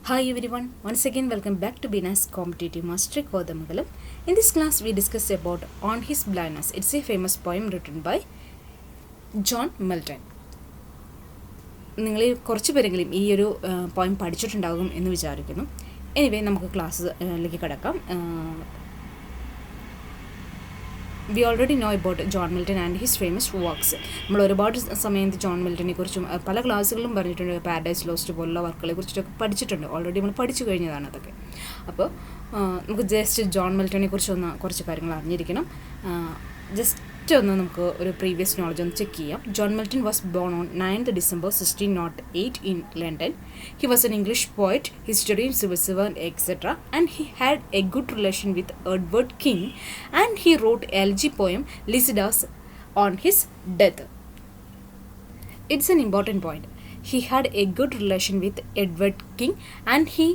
Hi everyone, once again welcome back to Bina's Competitive Mastery Kodamagalam. In this class we discuss about On His Blindness. It's a famous poem written by John Milton. നിങ്ങളിൽ കുറച്ച് പേരെങ്കിലും ഈ ഒരു poem പഠിച്ചിട്ടുണ്ടാകും എന്ന് വിചാരിക്കുന്നു. Anyway നമുക്ക് ക്ലാസ്സിലേക്ക് കിടക്കാം. We already know about John Milton and his famous works. നമ്മൾ ഒരുപാട് സമയത്ത് ജോൺ മിൽട്ടനെ കുറിച്ചും പല ക്ലാസ്സുകളിലും പറഞ്ഞിട്ടുണ്ട്. പാരഡൈസ് ലോസ്റ്റ് പോലുള്ള വർക്കുകളെ കുറിച്ചിട്ടൊക്കെ പഠിച്ചിട്ടുണ്ട്. ഓൾറെഡി നമ്മൾ പഠിച്ചു കഴിഞ്ഞതാണ് അതൊക്കെ. അപ്പോൾ നമുക്ക് ജസ്റ്റ് ജോൺ മിൽട്ടനെ കുറിച്ച് കുറച്ച് കാര്യങ്ങൾ അറിഞ്ഞിരിക്കണം. ജസ്റ്റ് ഒന്ന് നമുക്ക് ഒരു പ്രീവിയസ് നോളജ് ഒന്ന് ചെക്ക് ചെയ്യാം. John Milton was born on 9th December 1608 in London. He was an English poet, historian, civil servant, etc. And he had a good relation with Edward King, and he wrote elegy poem Lycidas on his death. It's an important point. He had a good relation with Edward King, and he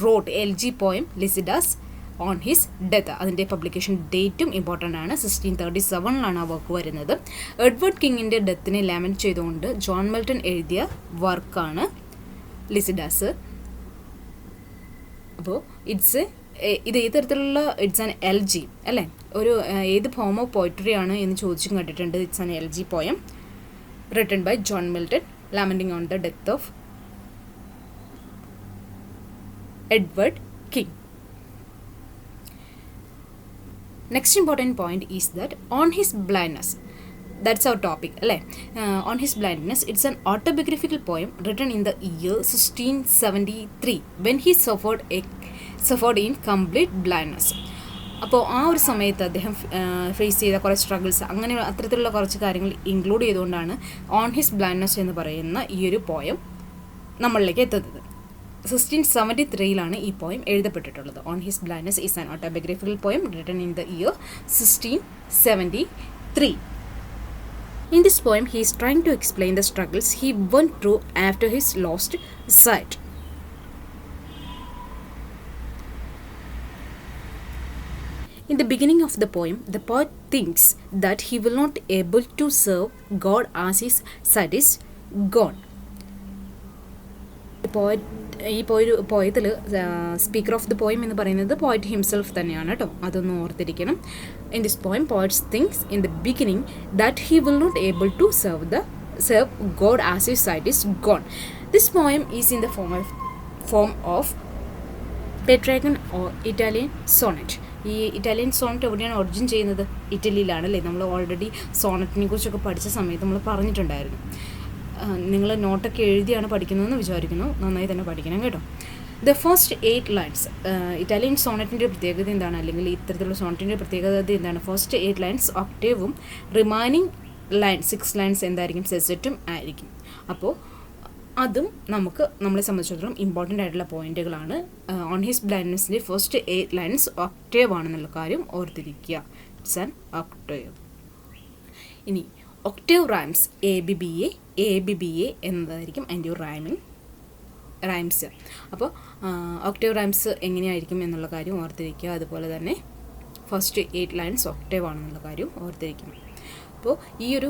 wrote elegy poem Lycidas on his death. അതിൻ്റെ publication ഡേറ്റും important ആണ്. 1637 ആ work വരുന്നത്. Edward കിങ്ങിൻ്റെ ഡെത്തിനെ ലാമെൻറ്റ് ചെയ്തുകൊണ്ട് John Milton എഴുതിയ വർക്കാണ് ലിസിഡാസ്. അപ്പോൾ ഇത് ഏത് തരത്തിലുള്ള ഇറ്റ്സ് ആൻ എൽജി അല്ലേ, ഒരു ഏത് ഫോം ഓഫ് പോയിട്രി ആണ് എന്ന് ചോദിച്ചും കണ്ടിട്ടുണ്ട്. It's an elegy poem written by John Milton lamenting on the death of Edward King. Next important point is that on his blindness, that's our topic അല്ലേ. On his blindness, it's an autobiographical poem written in the year 1673 when he suffered in complete blindness. അപ്പോൾ ആ ഒരു സമയത്ത് അദ്ദേഹം face ചെയ്ത കുറേ struggles, അങ്ങനെ അത്തരത്തിലുള്ള കുറച്ച് കാര്യങ്ങൾ ഇൻക്ലൂഡ് ചെയ്തുകൊണ്ടാണ് ഓൺ ഹിസ് ബ്ലൈൻഡ്നെസ് എന്ന് പറയുന്ന ഈ ഒരു പോയം നമ്മളിലേക്ക് എത്തുന്നത്. 1673 ഈ പോയം എഴുതപ്പെട്ടിട്ടുള്ളത്. On his blindness is an autobiographical poem written in the year 1673. In this poem, he is trying to explain the struggles he went through after his lost sight. In the beginning of the poem, the poet thinks that he will not be able to serve God as his sight is gone. ഈ പോയത്തിൽ speaker of the poem എന്ന് പറയുന്നത് poet himself തന്നെയാണ് കേട്ടോ, അതൊന്ന് ഓർത്തിരിക്കണം. In this poem poets thinks in the beginning that he will not able to serve God as his sight is gone. This poem is in the form of Petrarchan or Italian sonnet. ഈ Italian Sonet എവിടെയാണ് origin ചെയ്യുന്നത്? ഇറ്റലിയിലാണല്ലേ. നമ്മൾ already സോണറ്റിനെ കുറിച്ചൊക്കെ പഠിച്ച സമയത്ത് നമ്മൾ പറഞ്ഞിട്ടുണ്ടായിരുന്നു. നിങ്ങൾ നോട്ടൊക്കെ എഴുതിയാണ് പഠിക്കുന്നതെന്ന് വിചാരിക്കുന്നു. നന്നായി തന്നെ പഠിക്കണം കേട്ടോ. ദ ഫസ്റ്റ് 8 ലൈൻസ്, ഇറ്റാലിയൻ സോണറ്റിൻ്റെ പ്രത്യേകത എന്താണ്, അല്ലെങ്കിൽ ഇത്തരത്തിലുള്ള സോണറ്റിൻ്റെ പ്രത്യേകത എന്താണ്? ഫസ്റ്റ് 8 ലൈൻസ് ഒക്ടേവും, റിമൈനിങ് 6 ലൈൻസ് എന്തായിരിക്കും? സെസറ്റും ആയിരിക്കും. അപ്പോൾ അതും നമ്മളെ സംബന്ധിച്ചിടത്തോളം ഇമ്പോർട്ടൻ്റ് ആയിട്ടുള്ള പോയിന്റുകളാണ്. ഓൺ ഹിസ് ബ്ലൈൻഡ്നെസ്സിൻ്റെ ഫസ്റ്റ് 8 ലൈൻസ് ഒക്ടേവ് ആണെന്നുള്ള കാര്യം ഓർത്തിരിക്കുക. It's an octave. ഇനി ഒക്ടേവ് റൈംസ് ABBA എന്നതായിരിക്കും അതിൻ്റെ ഒരു റൈംസ്. അപ്പോൾ ഒക്ടേവ് റൈംസ് എങ്ങനെയായിരിക്കും എന്നുള്ള കാര്യം ഓർത്തിരിക്കുക. അതുപോലെ തന്നെ ഫസ്റ്റ് 8 ലൈൻസ് ഒക്ടേവ് ആണെന്നുള്ള കാര്യം ഓർത്തിരിക്കണം. അപ്പോൾ ഈ ഒരു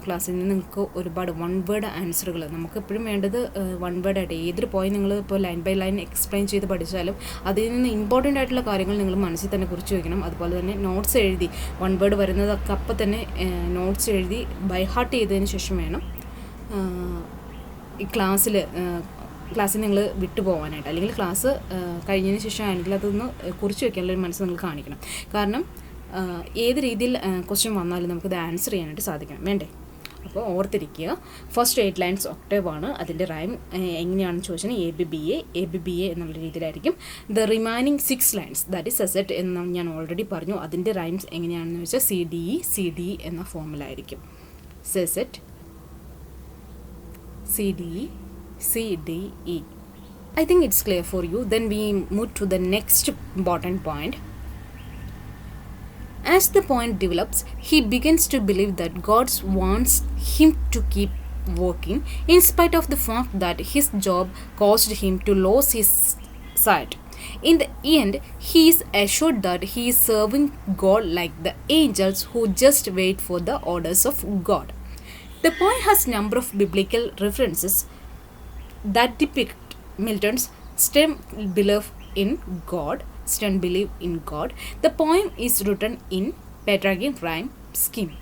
ക്ലാസ്സിൽ നിന്ന് നിങ്ങൾക്ക് ഒരുപാട് 1 വേർഡ് ആൻസറുകൾ, നമുക്കെപ്പോഴും വേണ്ടത് 1 വേർഡായിട്ട് ഏതൊരു പോയിന്റ് നിങ്ങൾ ഇപ്പോൾ ലൈൻ ബൈ ലൈൻ എക്സ്പ്ലെയിൻ ചെയ്ത് പഠിച്ചാലും അതിൽ നിന്ന് ഇമ്പോർട്ടൻ്റ് ആയിട്ടുള്ള കാര്യങ്ങൾ നിങ്ങൾ മനസ്സിൽ തന്നെ കുറിച്ച് വയ്ക്കണം. അതുപോലെ തന്നെ നോട്ട്സ് എഴുതി 1 വേർഡ് വരുന്നതൊക്കെ അപ്പം തന്നെ നോട്ട്സ് എഴുതി ബൈ ഹാർട്ട് ചെയ്തതിന് ശേഷം വേണം ഈ ക്ലാസ്സിൽ നിങ്ങൾ വിട്ടുപോകാനായിട്ട്, അല്ലെങ്കിൽ ക്ലാസ് കഴിഞ്ഞതിന് ശേഷം ആണെങ്കിൽ അതൊന്ന് കുറിച്ച് വയ്ക്കാനുള്ളൊരു മനസ്സ് നിങ്ങൾ കാണിക്കണം. കാരണം ഏത് രീതിയിൽ ക്വസ്റ്റ്യൻ വന്നാലും നമുക്കത് ആൻസർ ചെയ്യാനായിട്ട് സാധിക്കണം, വേണ്ടേ? അപ്പോൾ ഓർത്തിരിക്കുക, ഫസ്റ്റ് 8 ലൈൻസ് ഒക്ടേവ് ആണ്. അതിൻ്റെ റൈം എങ്ങനെയാണെന്ന് ചോദിച്ചാൽ ABBA എന്നുള്ള രീതിയിലായിരിക്കും. The remaining 6 lines that is sestet എന്ന് ഞാൻ ഓൾറെഡി പറഞ്ഞു. അതിൻ്റെ റൈംസ് എങ്ങനെയാണെന്ന് വെച്ചാൽ CDE എന്ന ഫോമിലായിരിക്കും. സെസറ്റ് CDE. I think it's clear for you. Then we move to the next important point. As the point develops, he begins to believe that God wants him to keep working in spite of the fact that his job caused him to lose his sight. In the end, he is assured that he is serving God like the angels who just wait for the orders of God. The poem has a number of biblical references that depict Milton's Stern belief in God. Stern belief in God. The poem is written in Petrarchan rhyme scheme.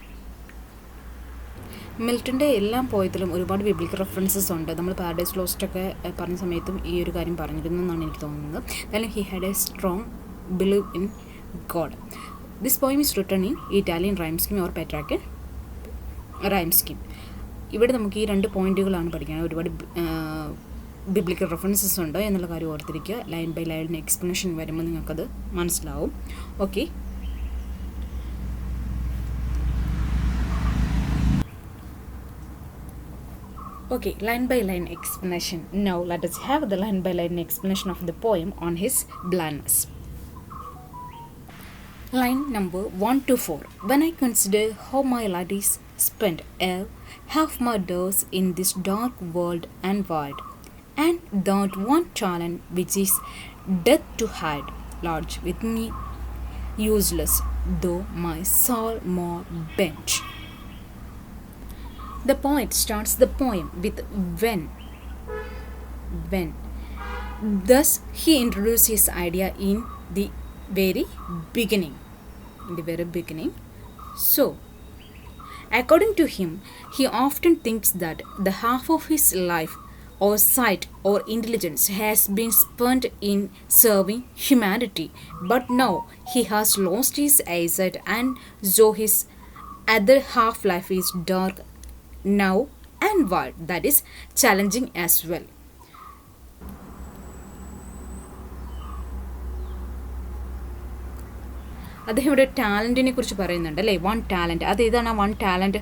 മിൽട്ടൻ്റെ എല്ലാ പോയത്തിലും ഒരുപാട് biblical references ഉണ്ട്. നമ്മൾ paradise ലോസ്റ്റൊക്കെ പറഞ്ഞ സമയത്തും ഈ ഒരു കാര്യം പറഞ്ഞിരുന്നു എന്നാണ് എനിക്ക് തോന്നുന്നത്. എന്തായാലും he had a strong believe in God. This poem is written in Italian rhyme scheme or Petrarchan rhyme scheme. ഇവിടെ നമുക്ക് ഈ 2 പോയിന്റുകളാണ് പഠിക്കുന്നത്. ഒരുപാട് ബിബ്ലിക്കൽ റെഫറൻസസ് ഉണ്ട് എന്നുള്ള കാര്യം ഓർത്തിരിക്കുക. ലൈൻ ബൈ ലൈൻ എക്സ്പ്ലനേഷൻ വരുമ്പോൾ നിങ്ങൾക്കത് മനസ്സിലാവും. Okay, okay, line by line explanation. Now let us have the line by line explanation of the poem on his blindness. Line number 1 to 4. When I consider how my life is spent, half my days in this dark world and wide, and that one talent which is death to hide, lodge with me useless, though my soul more bent. The poet starts the poem with when. Thus, he introduces his idea in the very beginning. So, according to him, he often thinks that the half of his life or sight or intelligence has been spent in serving humanity, but now he has lost his eyesight, and so his other half life is dark now and wide, that is challenging as well. അദ്ദേഹം ഇവിടെ ടാലൻറ്റിനെ കുറിച്ച് പറയുന്നുണ്ട് അല്ലേ. 1 talent, അത് ഏതാണ് ആ 1 talent?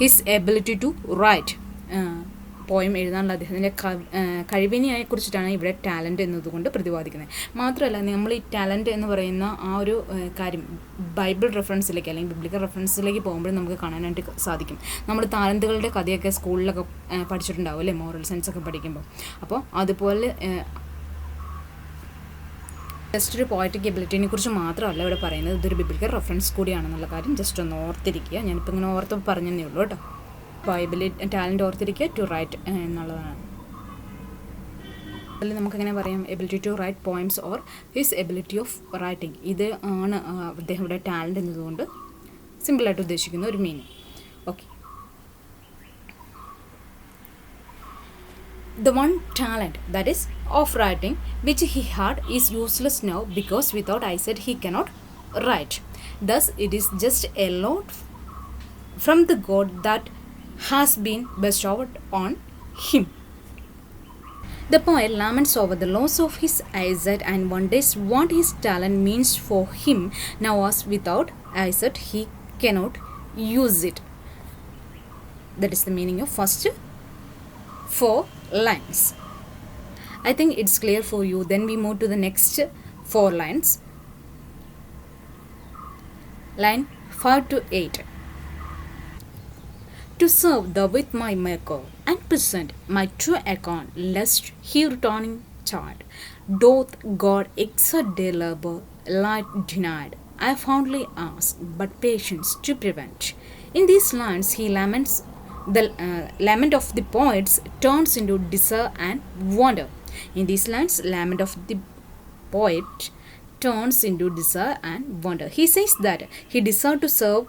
His ability to write. Poem എഴുതാനുള്ള അദ്ദേഹത്തിൻ്റെ കഴിവിനെ കുറിച്ചിട്ടാണ് ഇവിടെ ടാലൻറ്റ് എന്നതുകൊണ്ട് പ്രതിപാദിക്കുന്നത്. മാത്രമല്ല, നമ്മൾ ഈ ടാലൻറ്റ് എന്ന് പറയുന്ന ആ ഒരു കാര്യം ബൈബിൾ റെഫറൻസിലേക്ക് അല്ലെങ്കിൽ ബിബ്ലിക്കൽ റെഫറൻസിലേക്ക് പോകുമ്പോൾ നമുക്ക് കാണാനായിട്ട് സാധിക്കും. നമ്മൾ താലന്തുകളുടെ കഥയൊക്കെ സ്കൂളിലൊക്കെ പഠിച്ചിട്ടുണ്ടാവും അല്ലേ, മോറൽ സയൻസ് ഒക്കെ പഠിക്കുമ്പോൾ. അപ്പോൾ അതുപോലെ ജസ്റ്റ് ഒരു പോയറ്റിക് എബിലിറ്റിനെ കുറിച്ച് മാത്രമല്ല ഇവിടെ പറയുന്നത്, ഇതൊരു ബിബ്ലിക്കൽ റെഫറൻസ് കൂടിയാണെന്നുള്ള കാര്യം ജസ്റ്റ് ഒന്ന് ഓർത്തിരിക്കുക. ഞാനിപ്പോൾ ഇങ്ങനെ ഓർത്ത് പറഞ്ഞതേ ഉള്ളൂ കേട്ടോ. ടാലൻറ്റ് ഓർത്തിരിക്കുക, ടു റൈറ്റ് എന്നുള്ളതാണ്. അതിൽ നമുക്കെങ്ങനെ പറയാം, ability to write poems or his ability of writing. ഇത് ആണ് അദ്ദേഹയുടെ ടാലൻറ്റ് എന്നതുകൊണ്ട് സിമ്പിളായിട്ട് ഉദ്ദേശിക്കുന്ന ഒരു meaning. Okay, the one talent, that is of writing, which he had is useless now, because without eyesight he cannot write. Thus it is just a lot from the God that has been bestowed on him. The poet laments over the loss of his eyesight and wonders what his talent means for him now, as without eyesight he cannot use it. That is the meaning of first 4 lines. I think it's clear for you. Then we move to the next 4 lines. Line 5 to 8. To serve thou with my maker and present my true account, lest he returning child doth God exert their labor light denied. I fondly ask but patience to prevent. In these lines he laments. The lament of the poets turns into desire and wonder. In these lines, lament of the poet turns into desire and wonder. He says that he desired to serve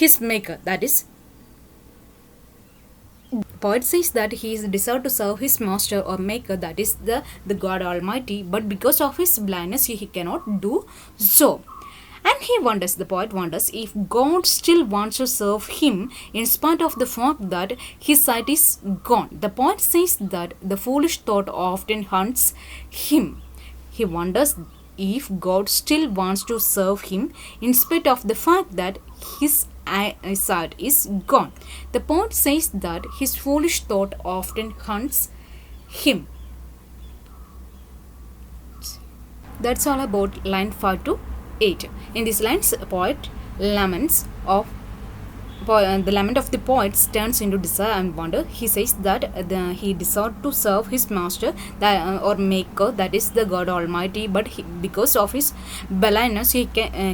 his maker, that is, poet says that he is desired to serve his master or maker, that is the God Almighty, but because of his blindness he cannot do so. And he wonders, the poet wonders, if God still wants to serve him in spite of the fact that his sight is gone. The poet says that the foolish thought often haunts him. He wonders if God still wants to serve him in spite of the fact that his eyesight is gone. The poet says that his foolish thought often haunts him. That's all about line 5 to 8. In these lines, poet laments of the lament of the poets turns into desire and wonder. He says that he desired to serve his master or maker, that is the God Almighty, but because of his blindness he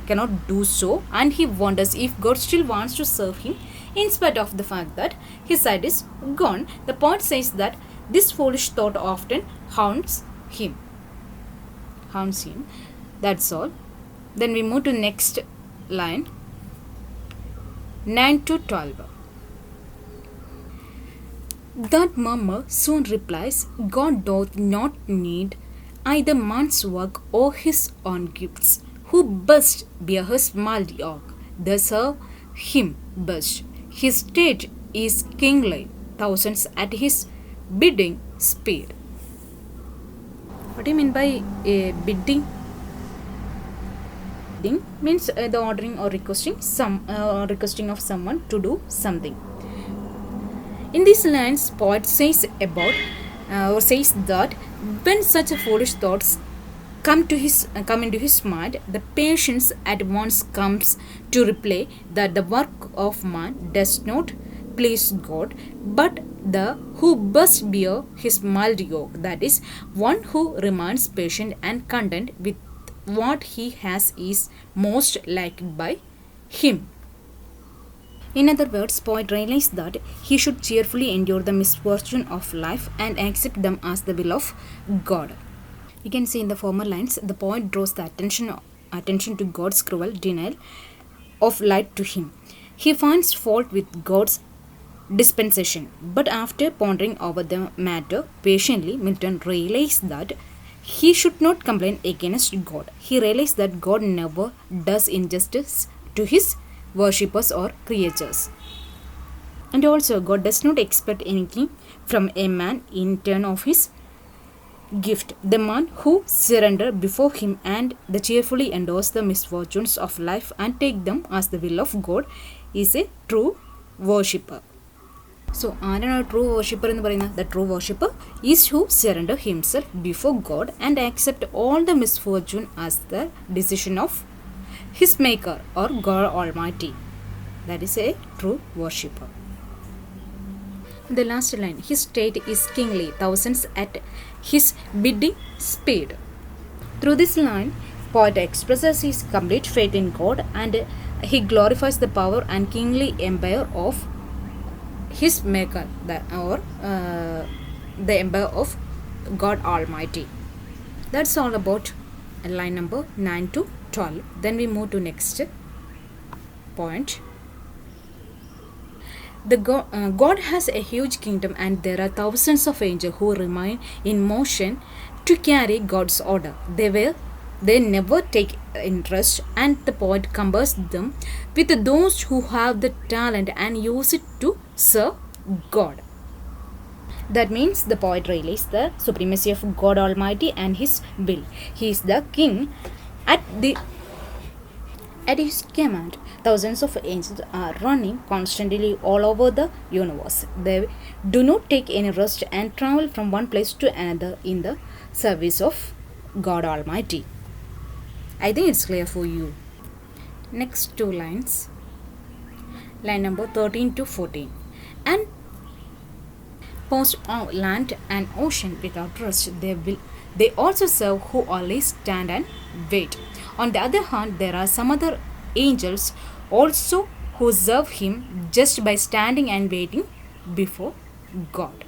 cannot do so, and he wonders if God still wants to serve him in spite of the fact that his sight is gone. The poet says that this foolish thought often haunts him. Haunts him. That's all. Then we move to next line, 9 to 12. That murmur soon replies, God doth not need either man's work or his own gifts, who best bear his mild yoke, they serve him best. His state is kingly, thousands at his bidding speed. What do you mean by bidding? Bidding means the ordering or requesting of someone to do something. In these lines, poet says about or says that when such a foolish thoughts come into his mind, the patience at once comes to reply that the work of man does not please God, but the who must bear his mild yoke, that is, one who remains patient and content with what he has is most liked by him. In other words, poet realized that he should cheerfully endure the misfortune of life and accept them as the will of God. You can see in the former lines, the poet draws the attention to God's cruel denial of light to him. He finds fault with God's dispensation, but after pondering over the matter patiently, Milton realized that he should not complain against God. He realized that God never does injustice to his worshippers or creatures. And also, God does not expect anything from a man in turn of his gift. The man who surrender before him and the cheerfully endures the misfortunes of life and take them as the will of God is a true worshipper. So, ആരാണ് true worshipper എന്ന് പറയുന്നത്? The true worshipper is who surrender himself before God and accept all the misfortune as the decision of his maker or God Almighty. That is a true worshipper. The last line, his state is kingly, thousands at his bidding speed. Through this line, poet expresses his complete faith in God and he glorifies the power and kingly empire of his maker, the empire of God Almighty. That's all about line number 9 to 12. Then we move to next point. God has a huge kingdom and there are thousands of angels who remain in motion to carry God's order. They never take interest, and the poet compares them with those who have the talent and use it to serve God. That means the poet realizes the supremacy of God Almighty and his will. He is the king. At his command, thousands of angels are running constantly all over the universe. They do not take any rest and travel from one place to another in the service of God Almighty. I think it's clear for you. Next two lines, line number 13 to 14. And post on land and ocean without rest, they also serve who always stand and wait. On the other hand, there are some other angels also who serve him just by standing and waiting before God.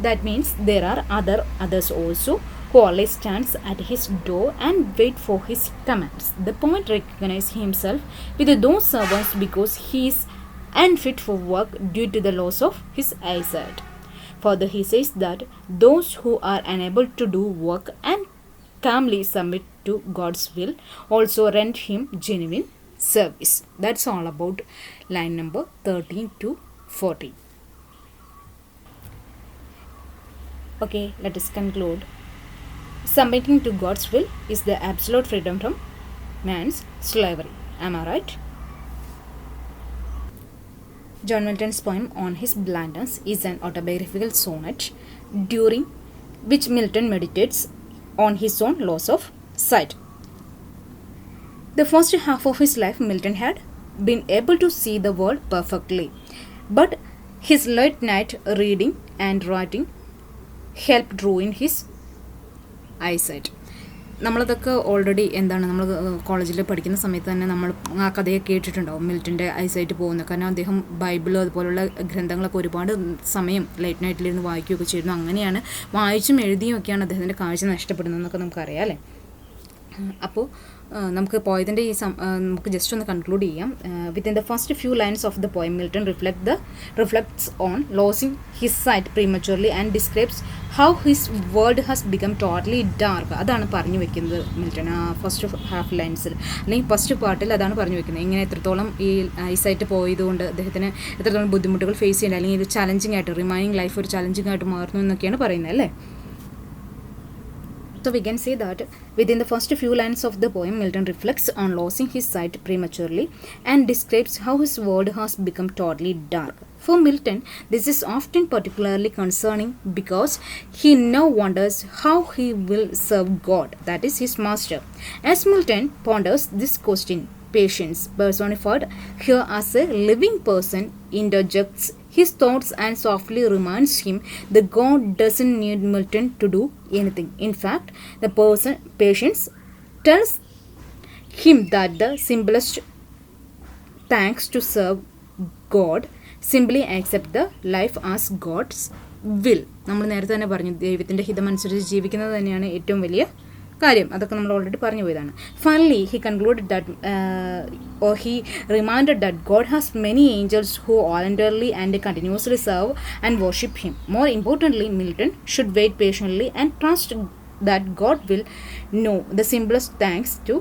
That means there are others also who always stands at his door and wait for his commands. The poet recognizes himself with those servants because he is unfit for work due to the loss of his eyesight. Further, he says that those who are unable to do work and calmly submit to God's will also render him genuine service. That's all about line number 13 to 14. Okay, let us conclude. Submitting to God's will is the absolute freedom from man's slavery. Am I right? John Milton's poem On His Blindness is an autobiographical sonnet during which Milton meditates on his own loss of sight. The first half of his life, Milton had been able to see the world perfectly, but his late night reading and writing helped ruin his eyesight. നമ്മളതൊക്കെ already എന്താണ് നമ്മൾ കോളേജിൽ പഠിക്കുന്ന സമയത്ത് തന്നെ നമ്മൾ ആ കഥയെ കേട്ടിട്ടുണ്ടാവും, മിൽട്ടൻ്റെ ഐസൈറ്റ് പോകുന്നത്. കാരണം അദ്ദേഹം ബൈബിൾ അതുപോലുള്ള ഗ്രന്ഥങ്ങളൊക്കെ ഒരുപാട് സമയം ലൈറ്റ് നൈറ്റിലിരുന്ന് വായിക്കുകയൊക്കെ ചെയ്യുന്നു. അങ്ങനെയാണ് വായിച്ചും എഴുതിയും ഒക്കെയാണ് അദ്ദേഹത്തിൻ്റെ കാഴ്ച നഷ്ടപ്പെടുന്നതെന്നൊക്കെ നമുക്കറിയാം അല്ലേ. അപ്പോൾ നമുക്ക് പോയതിൻ്റെ നമുക്ക് ജസ്റ്റ് ഒന്ന് കൺക്ലൂഡ് ചെയ്യാം. Within the first few lines of the poem Milton reflects on losing his sight prematurely and describes how his world has become totally dark. അതാണ് പറഞ്ഞു വെക്കുന്നത് മിൽട്ടൺ ആ ഫസ്റ്റ് ഹാഫ് ലൈൻസിൽ, അല്ലെങ്കിൽ ഫസ്റ്റ് പാർട്ടിൽ അതാണ് പറഞ്ഞു വെക്കുന്നത്. ഇങ്ങനെ എത്രത്തോളം ഈ ഐസൈറ്റ് പോയതുകൊണ്ട് അദ്ദേഹത്തിന് എത്രത്തോളം ബുദ്ധിമുട്ടുകൾ ഫേസ് ചെയ്യേണ്ട, അല്ലെങ്കിൽ ഇത് ചലഞ്ചിങ് ആയിട്ട് റിമൈനിങ് ലൈഫ് ഒരു ചലഞ്ചിങ് ആയിട്ട് മാറുന്നു എന്നൊക്കെയാണ് പറയുന്നത് അല്ലേ. So we can say that within the first few lines of the poem, Milton reflects on losing his sight prematurely and describes how his world has become totally dark. For Milton, this is often particularly concerning because he now wonders how he will serve God, that is his master. As Milton ponders this question, patience, personified here as a living person, interjects his thoughts and softly reminds him that God doesn't need Milton to do anything. In fact, the patience tells him that the simplest thanks to serve God simply accept the life as God's will. നമ്മൾ നേരത്തെ തന്നെ പറഞ്ഞു, ദൈവത്തിൻ്റെ ഹിതമനുസരിച്ച് ജീവിക്കുന്നത് തന്നെയാണ് ഏറ്റവും വലിയ കാര്യം. അതൊക്കെ നമ്മൾ ഓൾറെഡി പറഞ്ഞു പോയതാണ്. Finally he concluded that or he reminded that God has many angels who voluntarily and continuously serve and worship him. More importantly, Milton should wait patiently and trust that God will know the simplest thanks to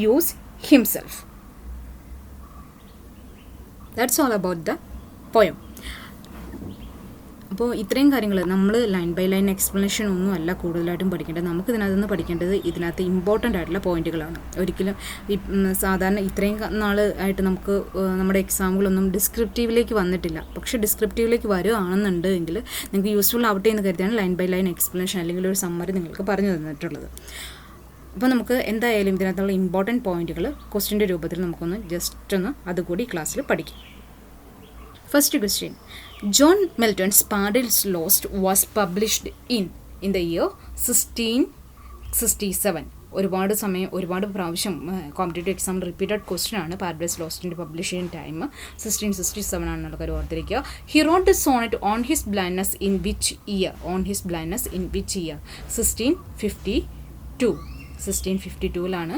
use himself. That's all about the poem. അപ്പോൾ ഇത്രയും കാര്യങ്ങൾ നമ്മൾ line by line explanation ഒന്നും അല്ല കൂടുതലായിട്ടും പഠിക്കേണ്ടത്. നമുക്ക് ഇതിനകത്ത് നിന്ന് പഠിക്കേണ്ടത് ഇതിനകത്ത് ഇമ്പോർട്ടൻ്റ് ആയിട്ടുള്ള പോയിന്റുകളാണ്. ഒരിക്കലും സാധാരണ ഇത്രയും നാൾ ആയിട്ട് നമുക്ക് നമ്മുടെ എക്സാമുകളൊന്നും ഡിസ്ക്രിപ്റ്റീവിലേക്ക് വന്നിട്ടില്ല. പക്ഷേ ഡിസ്ക്രിപ്റ്റീവിലേക്ക് വരുകയാണെന്നുണ്ടെങ്കിൽ നിങ്ങൾക്ക് യൂസ്ഫുൾ ആവട്ടെ എന്ന് കരുതിയാണ് ലൈൻ ബൈ ലൈൻ എക്സ്പ്ലനേഷൻ അല്ലെങ്കിൽ ഒരു സമ്മറി നിങ്ങൾക്ക് പറഞ്ഞു തന്നിട്ടുള്ളത്. അപ്പോൾ നമുക്ക് എന്തായാലും ഇതിനകത്തുള്ള ഇമ്പോർട്ടൻറ്റ് പോയിന്റുകൾ ക്വസ്റ്റ്യൻ്റെ രൂപത്തിൽ നമുക്കൊന്ന് ജസ്റ്റ് ഒന്ന് അതുകൂടി ക്ലാസ്സിൽ പഠിക്കാം. First question. John Milton's Paradise Lost was published in the year 1667. ഒരുപാട് പ്രാവശ്യം കോമ്പറ്റേറ്റീവ് എക്സാം റിപ്പീറ്റഡ് ക്വസ്റ്റ്യൻ ആണ്. പാരഡൈസ് ലോസ്റ്റിൻ്റെ പബ്ലിഷിംഗ് ടൈം 1667 ആണെന്നുള്ള കാര്യം ഓർത്തിരിക്കുക. He wrote the sonnet on his blindness in which year? 1652. 1652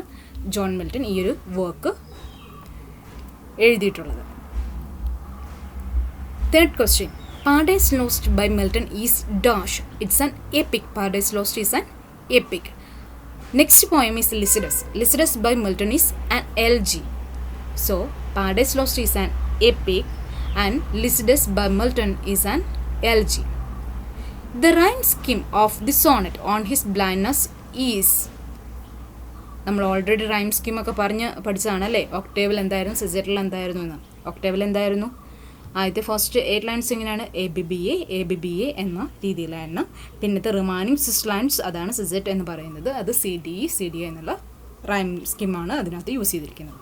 John Milton ഈ ഒരു വർക്ക് എഴുതിയിട്ടുള്ളത്. Third question. Paradise Lost by Milton is dash. It's an epic. Paradise Lost is an epic. Next poem is Lycidas. Lycidas by Milton is an elegy. So, Paradise Lost is an epic and Lycidas by Milton is an elegy. The rhyme scheme of the sonnet on his blindness is, നമ്മൾ already rhyme സ്കീമൊക്കെ പഠിച്ചതാണ് അല്ലേ. ഒക്ടേവിൽ എന്തായിരുന്നു, സിസറ്റിൽ എന്തായിരുന്നു എന്ന്. ഒക്ടേവിൽ എന്തായിരുന്നു? ആദ്യത്തെ first 8 lines എങ്ങനെയാണ്? ABBA എന്ന രീതിയിലാണ്. പിന്നത്തെ റിമൈനിങ് 6 ലൈൻസ് അതാണ് സിസെറ്റ് എന്ന് പറയുന്നത്. അത് CDE എന്നുള്ള റൈം സ്കീമാണ് അതിനകത്ത് യൂസ് ചെയ്തിരിക്കുന്നത്.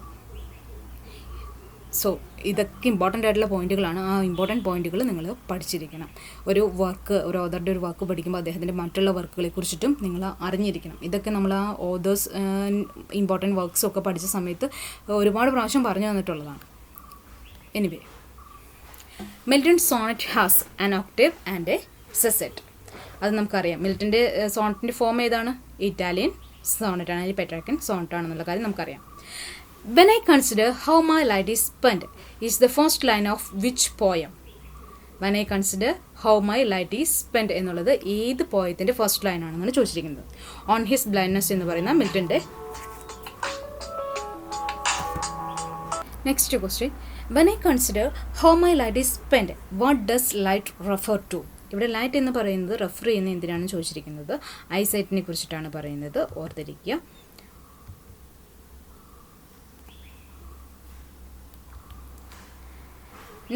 സോ ഇതൊക്കെ ഇമ്പോർട്ടൻ്റ് ആയിട്ടുള്ള പോയിന്റുകളാണ്. ആ ഇമ്പോർട്ടൻറ്റ് പോയിന്റുകൾ നിങ്ങൾ പഠിച്ചിരിക്കണം. ഒരു ഓതറുടെ ഒരു വർക്ക് പഠിക്കുമ്പോൾ അദ്ദേഹത്തിൻ്റെ മറ്റുള്ള വർക്കുകളെ കുറിച്ചിട്ടും നിങ്ങൾ അറിഞ്ഞിരിക്കണം. ഇതൊക്കെ നമ്മൾ ആ ഓതേഴ്സ് ഇമ്പോർട്ടൻറ്റ് വർക്ക്സ് ഒക്കെ പഠിച്ച സമയത്ത് ഒരുപാട് പ്രാവശ്യം പറഞ്ഞു തന്നിട്ടുള്ളതാണ്. Anyway, Milton's sonnet has an octave and a sestet. അത് നമുക്കറിയാം. മിൽട്ടൻ്റെ സോണറ്റിൻ്റെ ഫോം ഏതാണ്? ഇറ്റാലിയൻ സോണറ്റാണ്, അല്ലെങ്കിൽ പെട്രാക്കൻ സോണറ്റാണെന്നുള്ള കാര്യം നമുക്കറിയാം. When I consider how my life is spent is the first line of which poem? When I consider how my life is spent എന്നുള്ളത് ഏത് പോയത്തിൻ്റെ first line ആണെന്നാണ് ചോദിച്ചിരിക്കുന്നത്. ഓൺ ഹിസ് ബ്ലൈൻഡ്നെസ് എന്ന് പറയുന്ന മിൽട്ടൻ്റെ. Next question. When I consider how my life is spent, what does light refer to? ഇവിടെ light എന്ന് പറയുന്നത് റെഫർ ചെയ്യുന്ന എന്തിനാണ് ചോദിച്ചിരിക്കുന്നത്? ഐസൈറ്റിനെ കുറിച്ചിട്ടാണ് പറയുന്നത്, ഓർത്തിരിക്കുക.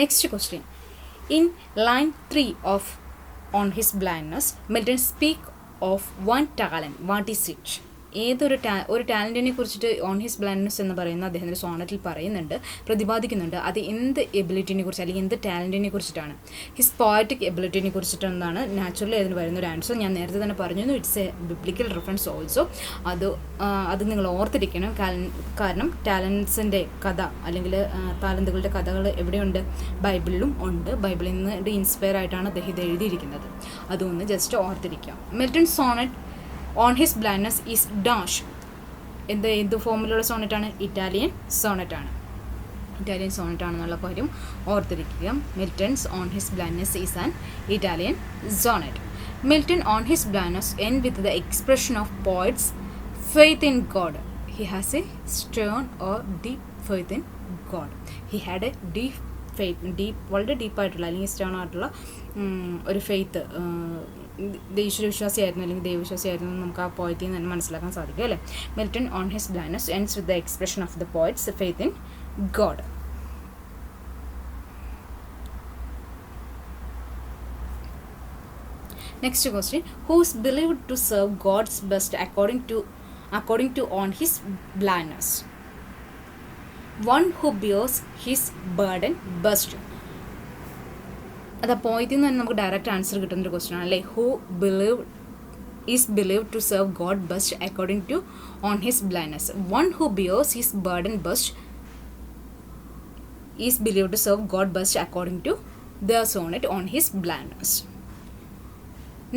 Next question. In line 3 of On His Blindness, Milton speaks of one talent. What is it? ഒരു ടാലൻറ്റിനെ കുറിച്ചിട്ട് ഓൺ ഹിസ് ബ്ലൈൻഡ്നെസ് എന്ന് പറയുന്ന അദ്ദേഹത്തിൻ്റെ സോണറ്റിൽ പറയുന്നുണ്ട്, പ്രതിപാദിക്കുന്നുണ്ട്. അത് എന്ത് എബിലിറ്റിനെ കുറിച്ച് അല്ലെങ്കിൽ എന്ത് ടാലൻറ്റിനെ കുറിച്ചിട്ടാണ്? ഹിസ് പോയറ്റിക് എബിലിറ്റിനെ കുറിച്ചിട്ടെന്നാണ് നാച്ചുറലി അതിന് വരുന്നൊരു ആൻസർ. ഞാൻ നേരത്തെ തന്നെ പറഞ്ഞിരുന്നു, it's A biblical reference also. അത് നിങ്ങൾ ഓർത്തിരിക്കണം. കാരണം ടാലൻസിൻ്റെ കഥ അല്ലെങ്കിൽ താലന്തുകളുടെ കഥകൾ എവിടെയുണ്ട്? ബൈബിളിലും ഉണ്ട്. ബൈബിളിൽ നിന്ന് ഇൻസ്പയർ ആയിട്ടാണ് അദ്ദേഹം ഇത് എഴുതിയിരിക്കുന്നത്. അതൊന്ന് ജസ്റ്റ് ഓർത്തിരിക്കാം. Milton sonnet on his blindness is dash. എന്ത് ഫോമിലുള്ള സോണറ്റാണ്? ഇറ്റാലിയൻ സോണറ്റാണ്. ഇറ്റാലിയൻ സോണറ്റാണെന്നുള്ള കാര്യം ഓർത്തിരിക്കുക. Milton's on his blindness is an Italian sonnet. Milton on his blindness end with the expression of poet's faith in God. He has a strong or deep faith in God. He had a deep faith, വളരെ ഡീപ്പായിട്ടുള്ള അല്ലെങ്കിൽ strong ആയിട്ടുള്ള ഒരു faith, ഈശ്വരവിശ്വാസിയായിരുന്നു അല്ലെങ്കിൽ ദൈവവിശ്വാസിയായിരുന്നു എന്ന് നമുക്ക് ആ പോയത്തിൽ നിന്ന് തന്നെ മനസ്സിലാക്കാൻ സാധിക്കും അല്ലേ. Milton on his blindness ends with the expression of the poets faith in God. Next question, who is believed to serve God's best according to on his blindness? One who bears his burden best. അത് പോയതിൽ നിന്ന് തന്നെ നമുക്ക് direct answer കിട്ടുന്നൊരു question ആണ് അല്ലേ. Who is believed to serve God best according to on his blindness. One who bears his burden best is believed to serve God best according to their sonnet on his blindness.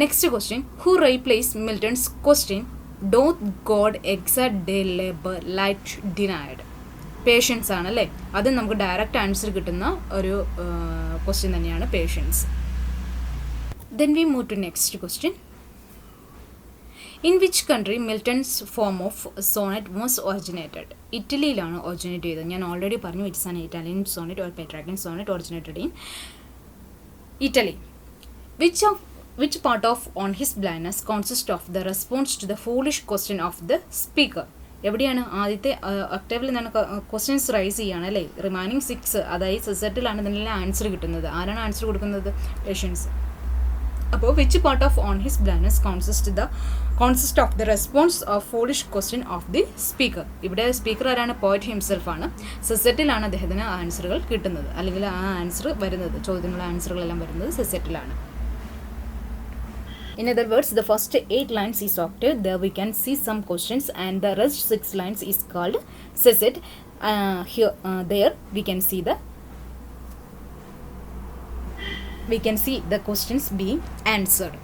Next question, who replaced Milton's question, doth God exert their labor light denied? Patience ആണ് അല്ലേ. അത് നമുക്ക് direct answer കിട്ടുന്ന ഒരു question തന്നെയാണ് patience. Then we move to next question. In which country Milton's form of sonnet was originated? ഇറ്റലിയിലാണ് originate ചെയ്തത്. ഞാൻ ഓൾറെഡി പറഞ്ഞു, it's an Italian sonnet or Petrarchan sonnet originated in Italy. Which part of on his blindness consists of the response to the foolish question of the speaker? എവിടെയാണ് ആദ്യത്തെ ഒക്ടേവിൽ നിന്നാണ് questions rice ചെയ്യുകയാണ് അല്ലേ. Remaining 6, അതായത് സെസറ്റിലാണ് ഇതിനെല്ലാം answer കിട്ടുന്നത്. ആരാണ് answer കൊടുക്കുന്നത്? പേഷ്യൻസ്. അപ്പോൾ which part of on his blindness consist of the response of foolish question of the speaker. ഇവിടെ സ്പീക്കർ ആരാണ്? പോയറ്റ് ഹിംസെൽഫ് ആണ്. സെസറ്റിലാണ് അദ്ദേഹത്തിന് ആൻസറുകൾ കിട്ടുന്നത്, അല്ലെങ്കിൽ ആ ആൻസർ വരുന്നത്, ചോദ്യത്തിനുള്ള ആൻസറുകളെല്ലാം വരുന്നത് സെസറ്റിലാണ്. In other words, the first 8 lines is octave. There we can see some questions, and the rest 6 lines is called sesset. There we can see the questions being answered.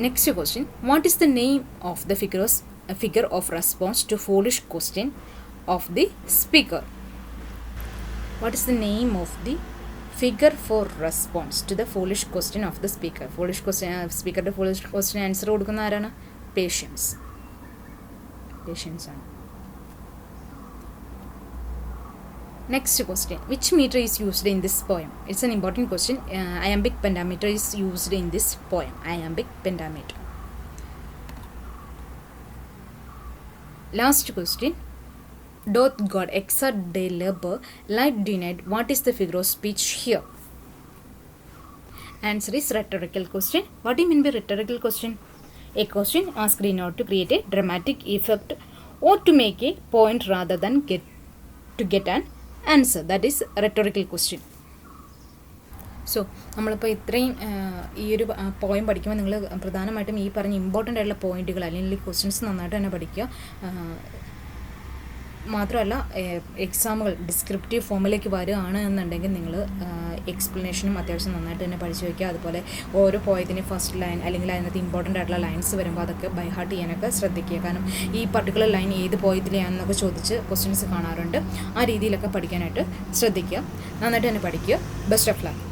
Next question, what is the name of the figure of response to foolish question of the speaker? What is the name of the figure for response to the foolish question of the speaker? സ്പീക്കറുടെ foolish question answer കൊടുക്കുന്ന ആരാണ്? Patience ആണ്. Next question, which meter is used in this poem? It's an important question. iambic pentameter is used in this poem. iambic pentameter. Last question, doth God exert their labor light denied? What is the figure of speech here? Answer is rhetorical question. What do you mean by rhetorical question? A question asked in order to create a dramatic effect or to make a point rather than get an answer. That is rhetorical question. So നമ്മളിപ്പോൾ ഇത്രയും ഈ ഒരു point പഠിക്കുമ്പോൾ നിങ്ങൾ പ്രധാനമായിട്ടും ഈ പറഞ്ഞ important ആയിട്ടുള്ള പോയിന്റുകൾ അല്ലെങ്കിൽ ക്വസ്റ്റ്യൻസ് നന്നായിട്ട് തന്നെ പഠിക്കുക. മാത്രമല്ല എക്സാമുകൾ ഡിസ്ക്രിപ്റ്റീവ് ഫോമിലേക്ക് വരികയാണ് എന്നുണ്ടെങ്കിൽ നിങ്ങൾ എക്സ്പ്ലനേഷനും അത്യാവശ്യം നന്നായിട്ട് തന്നെ പഠിച്ചു വയ്ക്കുക. അതുപോലെ ഓരോ പോയതിന് ഫസ്റ്റ് ലൈൻ അല്ലെങ്കിൽ അതിനകത്ത് ഇമ്പോർട്ടൻ്റ് ആയിട്ടുള്ള ലൈൻസ് വരുമ്പോൾ അതൊക്കെ ബൈ ഹാർട്ട് ചെയ്യാനൊക്കെ ശ്രദ്ധിക്കുക. കാരണം ഈ പർട്ടിക്കുലർ ലൈൻ ഏത് പോയതിലെയാണെന്നൊക്കെ ചോദിച്ച് ക്വസ്റ്റ്യൻസ് കാണാറുണ്ട്. ആ രീതിയിലൊക്കെ പഠിക്കാനായിട്ട് ശ്രദ്ധിക്കുക. നന്നായിട്ട് തന്നെ പഠിക്കുക. Best of luck.